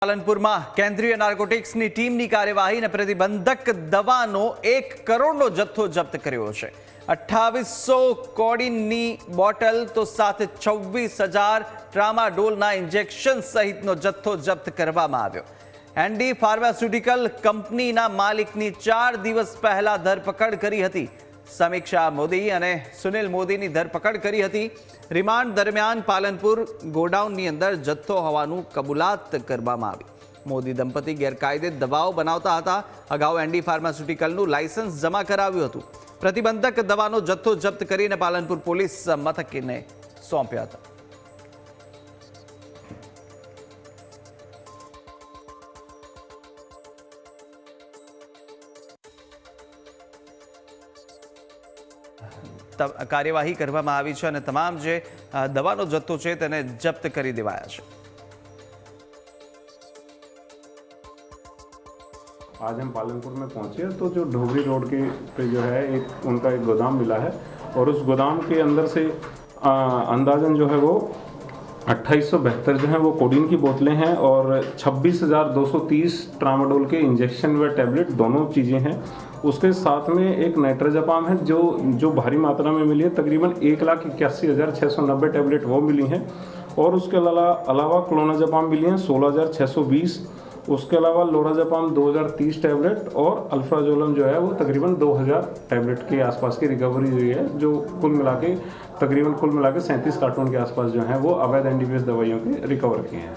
પાલનપુરમાં કેન્દ્રીય નાર્કોટિક્સની ટીમની કાર્યવાહી અને પ્રતિબંધક દવાનો 1 કરોડનો જથ્થો જપ્ત કર્યો છે। 2800 કોડીનની બોટલ તો સાથે 26,000 ટ્રામાડોલના ઇન્જેક્શન સહિતનો જથ્થો જપ્ત કરવામાં આવ્યો। એન્ડી ફાર્માસ્યુટિકલ કંપનીના માલિકની 4 દિવસ પહેલા ધરપકડ કરી હતી। સમીક્ષા મોદી અને સુનિલ મોદીની ધરપકડ કરી હતી। રિમાન્ડ દરમિયાન પાલનપુર ગોડાઉનની અંદર જથ્થો હોવાનું કબૂલાત કરવામાં આવી। મોદી દંપતી ગેરકાયદે દવાઓ બનાવતા હતા। અગાઉ એન્ડી ફાર્માસ્યુટિકલનું લાયસન્સ જમા કરાવ્યું હતું। પ્રતિબંધક દવાનો જથ્થો જપ્ત કરીને પાલનપુર પોલીસ મથકને સોંપ્યા હતા। કાર્યવાહી કરવામાં આવી છે અને તમામ જે દવાનો જથ્થો છે તેને જપ્ત કરી દેવાયા છે। आज हम पालनपुर में पहुंचे तो जो ढोबरी रोड के पे जो है उनका एक गोदाम मिला है और उस गोदाम के अंदर से अंदाजन जो है वो 2872 जो है वो कोडीन की बोतलें हैं और 26,230 ट्रामाडोल के इंजेक्शन व टैबलेट दोनों चीज़ें हैं। उसके साथ में एक नाइट्रोजापाम है जो भारी मात्रा में मिली है, तकरीबन 1,81,690 टैबलेट वो मिली हैं और उसके अलावा क्लोनाजापाम मिली हैं 16,620। उसके अलावा लोराजापाम 2,030 टैबलेट और अल्फ्राजोलम जो है वो तकरीबन 2,000 टैबलेट के आसपास की रिकवरी हुई है, जो कुल मिला के 37 कार्टून के आसपास जो है वो अवैध एनडीपीएस दवाइयों के रिकवर किए हैं।